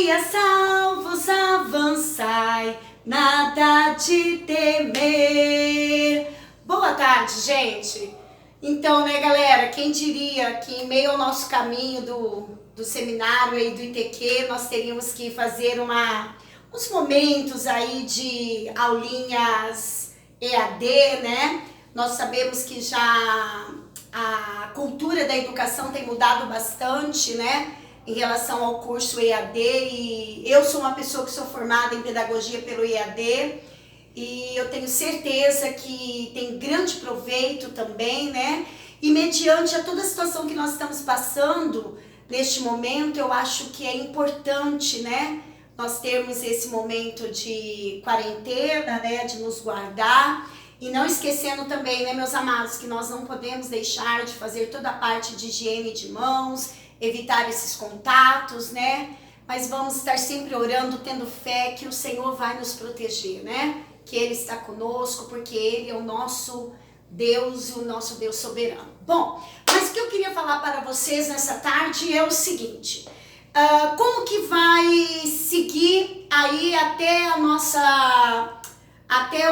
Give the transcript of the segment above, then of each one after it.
dia salvos avançai, nada de temer. Boa tarde, gente. Então, né, galera, quem diria que em meio ao nosso caminho do seminário aí do ITQ, nós teríamos que fazer uns momentos aí de aulinhas EAD, né? Nós sabemos que já a cultura da educação tem mudado bastante, né? Em relação ao curso EAD, e eu sou uma pessoa que sou formada em pedagogia pelo EAD, e eu tenho certeza que tem grande proveito também, né? E mediante a toda a situação que nós estamos passando neste momento, eu acho que é importante, né? Nós termos esse momento de quarentena, né? De nos guardar. E não esquecendo também, né, meus amados, que nós não podemos deixar de fazer toda a parte de higiene de mãos, evitar esses contatos, né? Mas vamos estar sempre orando, tendo fé que o Senhor vai nos proteger, né? Que Ele está conosco, porque Ele é o nosso Deus e o nosso Deus soberano. Bom, mas o que eu queria falar para vocês nessa tarde é o seguinte: como que vai seguir aí até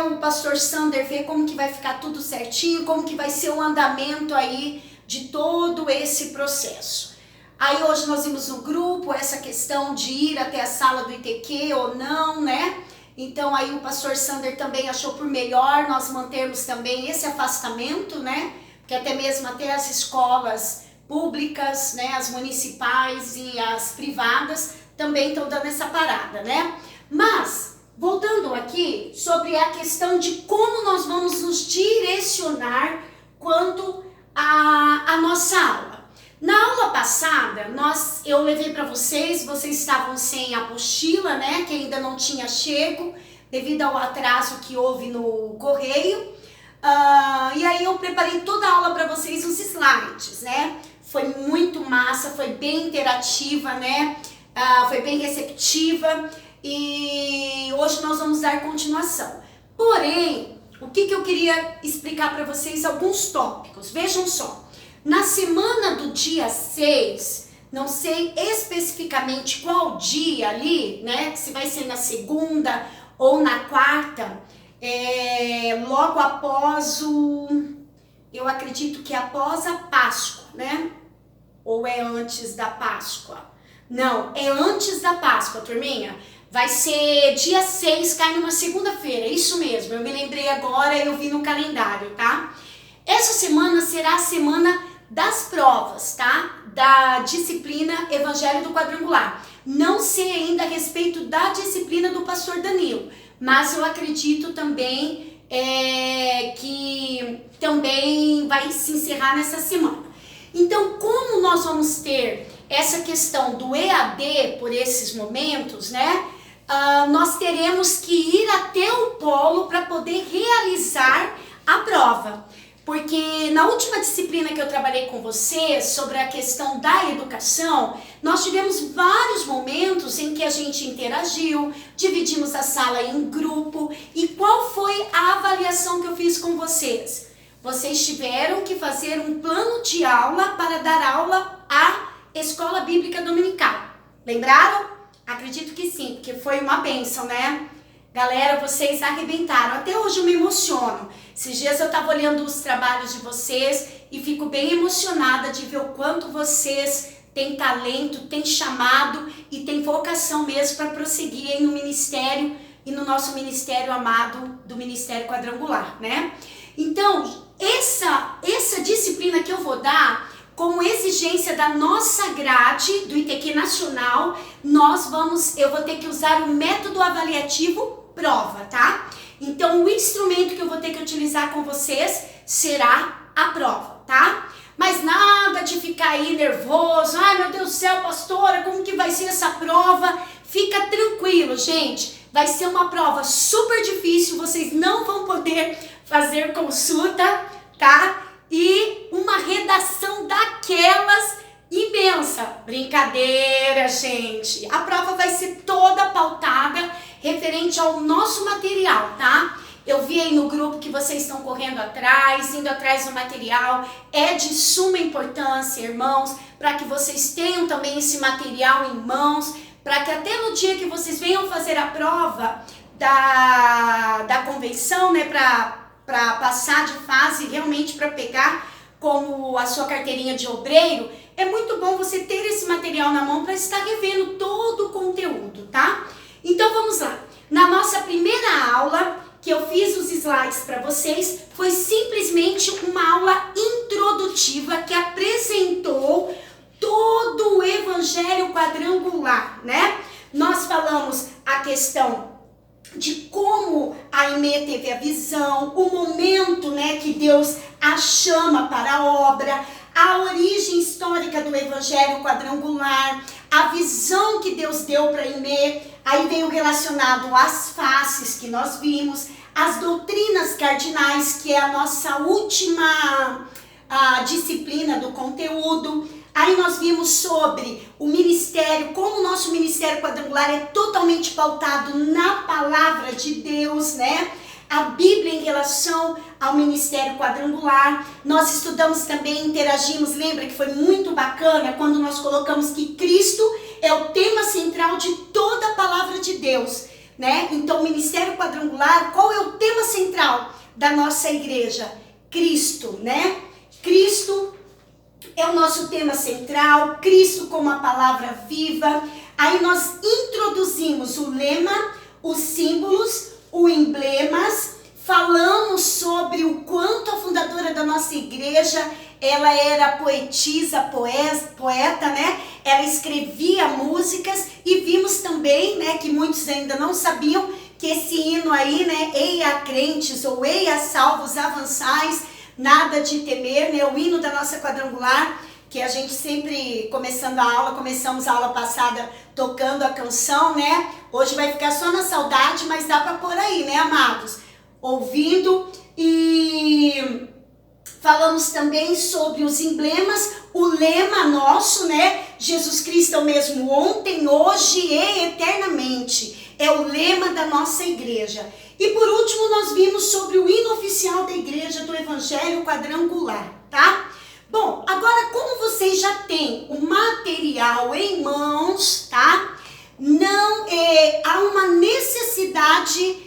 o pastor Sander ver como que vai ficar tudo certinho, como que vai ser o andamento aí de todo esse processo. Aí hoje nós vimos no grupo essa questão de ir até a sala do ITQ ou não, né? Então aí o pastor Sander também achou por melhor nós mantermos também esse afastamento, né? Porque até mesmo até as escolas públicas, né, as municipais e as privadas também estão dando essa parada, né? Mas, voltando aqui sobre a questão de como nós vamos nos direcionar quanto à nossa aula. Na aula passada, eu levei para vocês estavam sem apostila, né, que ainda não tinha chego, devido ao atraso que houve no correio. E aí eu preparei toda a aula para vocês, os slides, né? Foi muito massa, foi bem interativa, né? Foi bem receptiva e hoje nós vamos dar continuação. Porém, o que eu queria explicar para vocês, alguns tópicos. Vejam só. Na semana do dia 6, não sei especificamente qual dia ali, né? Se vai ser na segunda ou na quarta, logo após eu acredito que após a Páscoa, né? Ou é antes da Páscoa? Não, é antes da Páscoa, turminha. Vai ser dia 6, cai numa segunda-feira, isso mesmo. Eu me lembrei agora, eu vi no calendário, tá? Essa semana será a semana das provas, tá? Da disciplina Evangelho do Quadrangular. Não sei ainda a respeito da disciplina do pastor Danilo, mas eu acredito também que também vai se encerrar nessa semana. Então, como nós vamos ter essa questão do EAD por esses momentos, né? Nós teremos que ir até o polo para poder realizar a prova. Porque na última disciplina que eu trabalhei com vocês sobre a questão da educação, nós tivemos vários momentos em que a gente interagiu, dividimos a sala em grupo. E qual foi a avaliação que eu fiz com vocês? Vocês tiveram que fazer um plano de aula para dar aula à Escola Bíblica Dominical. Lembraram? Acredito que sim, porque foi uma bênção, né? Galera, vocês arrebentaram. Até hoje eu me emociono. Esses dias eu estava olhando os trabalhos de vocês e fico bem emocionada de ver o quanto vocês têm talento, têm chamado e têm vocação mesmo para prosseguirem no ministério e no nosso ministério amado do Ministério Quadrangular, né? Então, essa disciplina que eu vou dar, como exigência da nossa grade do ITQ Nacional, eu vou ter que usar o método avaliativo prova, tá? Então, o instrumento que eu vou ter que utilizar com vocês será a prova, tá? Mas nada de ficar aí nervoso. Ai, meu Deus do céu, pastora, como que vai ser essa prova? Fica tranquilo, gente. Vai ser uma prova super difícil, vocês não vão poder fazer consulta, tá? E uma redação daquelas imensa. Brincadeira, gente. A prova vai ser toda pautada referente ao nosso material, tá? Eu vi aí no grupo que vocês estão correndo atrás, indo atrás do material. É de suma importância, irmãos, para que vocês tenham também esse material em mãos, para que até no dia que vocês venham fazer a prova da convenção, né, para passar de fase, realmente para pegar como a sua carteirinha de obreiro, é muito bom você ter esse material na mão para estar revendo todo o conteúdo, tá? Então vamos lá. Na nossa primeira aula, que eu fiz os slides para vocês, foi simplesmente uma aula introdutiva que apresentou todo o evangelho quadrangular, né? Nós falamos a questão de como a Aimee teve a visão, o momento, né, que Deus a chama para a obra, a origem histórica do evangelho quadrangular, a visão que Deus deu para Aimee. Aí veio relacionado às faces que nós vimos, as doutrinas cardinais, que é a nossa última disciplina do conteúdo. Aí nós vimos sobre o ministério, como o nosso ministério quadrangular é totalmente pautado na palavra de Deus, né? A Bíblia em relação ao ministério quadrangular. Nós estudamos também, interagimos, lembra que foi muito bacana quando nós colocamos que Cristo é o tema central de toda a palavra de Deus, né? Então, o ministério quadrangular, qual é o tema central da nossa igreja? Cristo, né? Cristo é o nosso tema central, Cristo como a palavra viva. Aí nós introduzimos o lema, os símbolos, os emblemas, falamos sobre o quanto a fundadora da nossa igreja, ela era poetisa, poeta, né? Ela escrevia músicas e vimos também, né, que muitos ainda não sabiam que esse hino aí, né, Eia crentes ou Eia salvos avançais, nada de temer, né, o hino da nossa quadrangular, que a gente sempre, começamos a aula passada tocando a canção, né? Hoje vai ficar só na saudade, mas dá para pôr aí, né, amados? Ouvindo. E falamos também sobre os emblemas, o lema nosso, né? Jesus Cristo é o mesmo ontem, hoje e eternamente. É o lema da nossa igreja. E por último, nós vimos sobre o hino oficial da igreja do Evangelho Quadrangular, tá? Bom, agora como vocês já têm o material em mãos, tá? Não há uma necessidade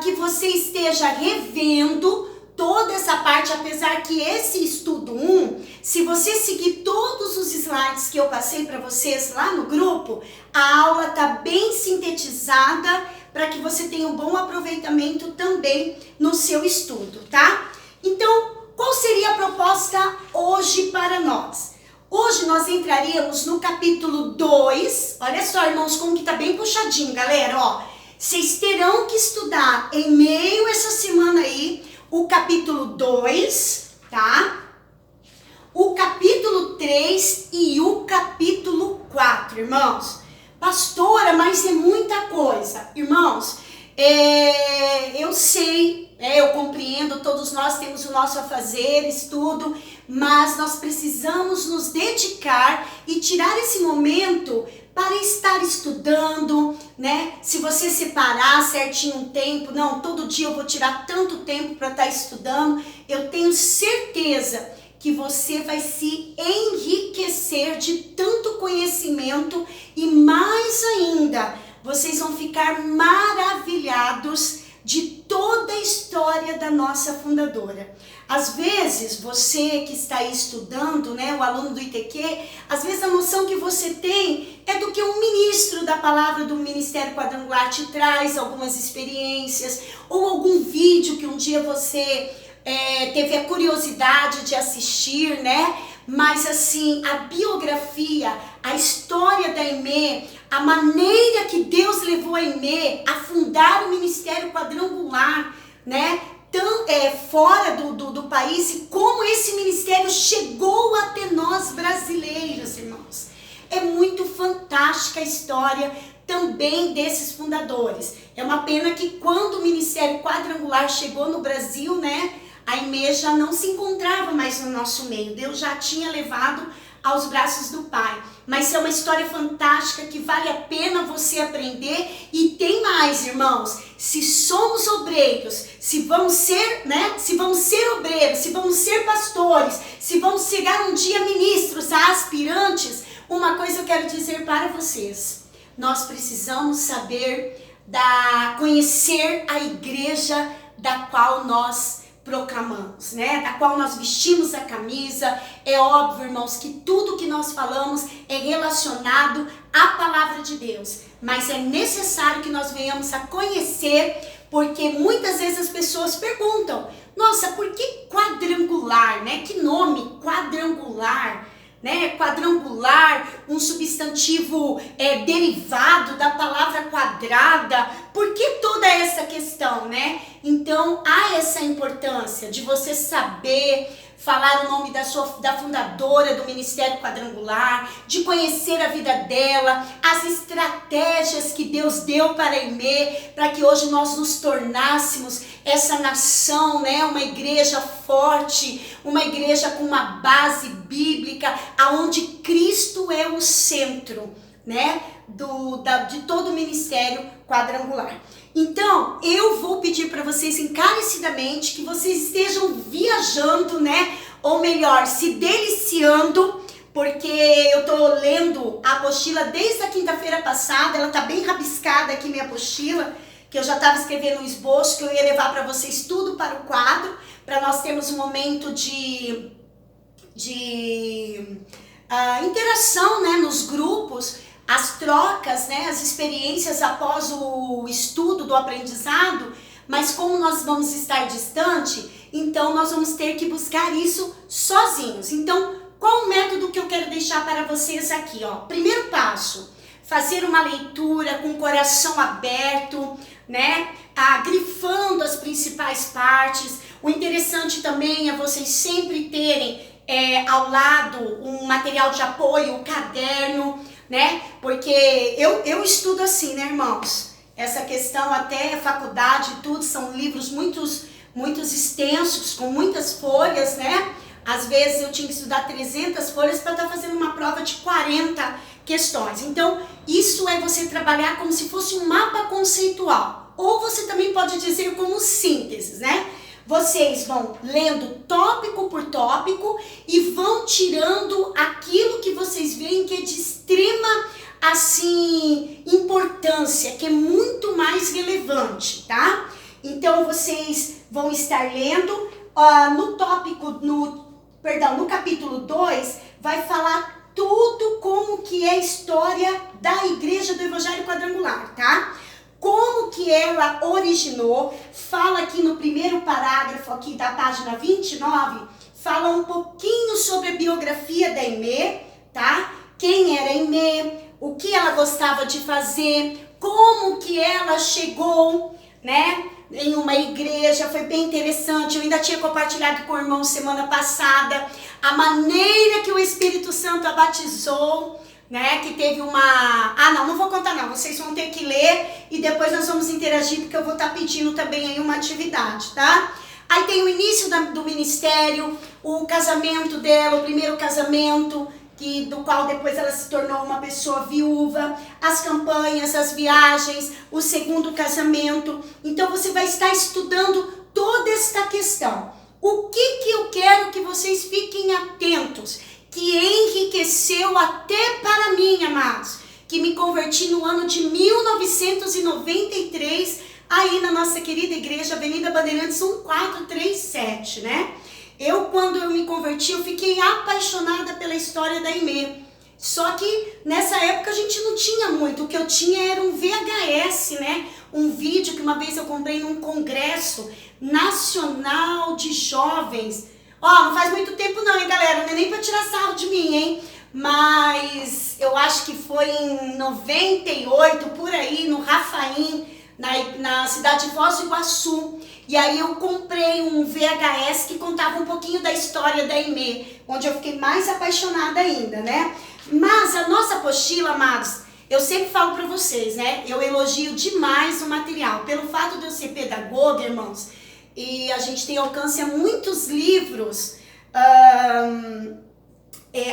que você esteja revendo toda essa parte, apesar que esse estudo 1, se você seguir todos os slides que eu passei para vocês lá no grupo, a aula está bem sintetizada para que você tenha um bom aproveitamento também no seu estudo, tá? Então, qual seria a proposta hoje para nós? Hoje nós entraríamos no capítulo 2, olha só, irmãos, como que tá bem puxadinho, galera, ó. Vocês terão que estudar em meio a essa semana aí, o capítulo 2, tá? O capítulo 3 e o capítulo 4, irmãos. Pastora, mas é muita coisa. Irmãos, eu sei, eu compreendo, todos nós temos o nosso afazeres, tudo, mas nós precisamos nos dedicar e tirar esse momento para estar estudando, né? Se você separar certinho um tempo, não, todo dia eu vou tirar tanto tempo para estar estudando, eu tenho certeza que você vai se enriquecer de tanto conhecimento e mais ainda, vocês vão ficar maravilhados de toda a história da nossa fundadora. Às vezes, você que está aí estudando, né, o aluno do ITQ, às vezes a noção que você tem é do que um ministro da palavra do Ministério Quadrangular te traz, algumas experiências, ou algum vídeo que um dia você teve a curiosidade de assistir, né? Mas assim, a biografia, a história da Aimee, a maneira que Deus levou a Aimee a fundar o Ministério Quadrangular, né? Fora do país, e como esse ministério chegou até nós brasileiros, irmãos. É muito fantástica a história também desses fundadores. É uma pena que quando o Ministério Quadrangular chegou no Brasil, né, a Aimee já não se encontrava mais no nosso meio. Deus já tinha levado aos braços do Pai. Mas é uma história fantástica que vale a pena você aprender. E tem mais, irmãos. Se somos obreiros, se vamos ser, né? Se vamos ser obreiros, se vamos ser pastores, se vamos chegar um dia ministros, aspirantes, uma coisa eu quero dizer para vocês. nós precisamos saber conhecer a igreja da qual nós proclamamos, né? Da qual nós vestimos a camisa. É óbvio, irmãos, que tudo que nós falamos é relacionado à palavra de Deus, mas é necessário que nós venhamos a conhecer, porque muitas vezes as pessoas perguntam: nossa, por que quadrangular, né? Que nome quadrangular, né? Quadrangular, um substantivo derivado da palavra quadrada. Por que toda essa questão, né? Então há essa importância de você saber falar o nome da fundadora do Ministério Quadrangular, de conhecer a vida dela, as estratégias que Deus deu para a IME, para que hoje nós nos tornássemos essa nação, né? Uma igreja forte, uma igreja com uma base bíblica, aonde Cristo é o centro, né? De todo o Ministério Quadrangular. Então, eu vou pedir para vocês encarecidamente que vocês estejam viajando, né? Ou melhor, se deliciando, porque eu tô lendo a apostila desde a quinta-feira passada. Ela tá bem rabiscada aqui, minha apostila, que eu já estava escrevendo um esboço, que eu ia levar para vocês tudo para o quadro, para nós termos um momento de interação, né? Nos grupos, as trocas, né, as experiências após o estudo do aprendizado. Mas como nós vamos estar distante, então nós vamos ter que buscar isso sozinhos. Então, qual o método que eu quero deixar para vocês aqui, ó? Primeiro passo: fazer uma leitura com o coração aberto, né, grifando as principais partes. O interessante também é vocês sempre terem ao lado um material de apoio, um caderno, né? Porque eu estudo assim, né, irmãos? Essa questão até faculdade e tudo, são livros muitos extensos, com muitas folhas, né? Às vezes eu tinha que estudar 300 folhas para estar fazendo uma prova de 40 questões. Então, isso é você trabalhar como se fosse um mapa conceitual. Ou você também pode dizer como sínteses, né? Vocês vão lendo tópico por tópico e vão tirando aquilo que vocês veem que é de extrema, assim, importância, que é muito mais relevante, tá? Então, vocês vão estar lendo no capítulo 2, vai falar tudo como que é a história da Igreja do Evangelho Quadrangular, tá? Como que ela originou. Fala aqui no primeiro parágrafo aqui da página 29, fala um pouquinho sobre a biografia da IME, tá? Quem era a IME, o que ela gostava de fazer, como que ela chegou, né, em uma igreja. Foi bem interessante. Eu ainda tinha compartilhado com o irmão semana passada a maneira que o Espírito Santo a batizou, né, que teve uma... não vou contar não, vocês vão ter que ler e depois nós vamos interagir, porque eu vou estar pedindo também aí uma atividade, tá? Aí tem o início do ministério, o casamento dela, o primeiro casamento, do qual depois ela se tornou uma pessoa viúva, as campanhas, as viagens, o segundo casamento. Então você vai estar estudando toda esta questão. O que eu quero que vocês fiquem atentos, que enriqueceu até para mim, amados, que me converti no ano de 1993, aí na nossa querida igreja, Avenida Bandeirantes 1437, né? Quando eu me converti, eu fiquei apaixonada pela história da IME. Só que nessa época a gente não tinha muito, o que eu tinha era um VHS, né? Um vídeo que uma vez eu comprei num congresso nacional de jovens. Não faz muito tempo não, hein, galera? Não é nem pra tirar sarro de mim, hein? Mas eu acho que foi em 98, por aí, no Rafaim, na cidade de Foz do Iguaçu. E aí eu comprei um VHS que contava um pouquinho da história da IME, onde eu fiquei mais apaixonada ainda, né? Mas a nossa apostila, amados, eu sempre falo pra vocês, né? Eu elogio demais o material. Pelo fato de eu ser pedagoga, irmãos, e a gente tem alcance a muitos livros,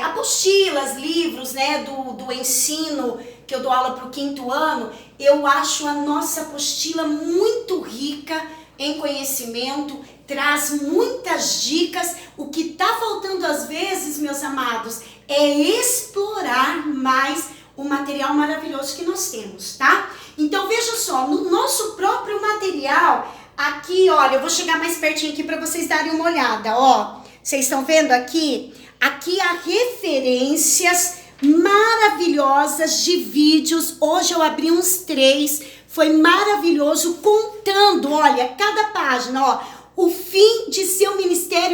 apostilas, livros, né, do ensino, que eu dou aula para o 5º ano. Eu acho a nossa apostila muito rica em conhecimento, traz muitas dicas. O que está faltando às vezes, meus amados, é explorar mais o material maravilhoso que nós temos, tá? Então veja só, no nosso próprio material, aqui, olha, eu vou chegar mais pertinho aqui para vocês darem uma olhada, ó. Vocês estão vendo aqui? Aqui há referências maravilhosas de vídeos. Hoje eu abri uns 3, foi maravilhoso, contando, olha, cada página, ó, o fim de seu ministério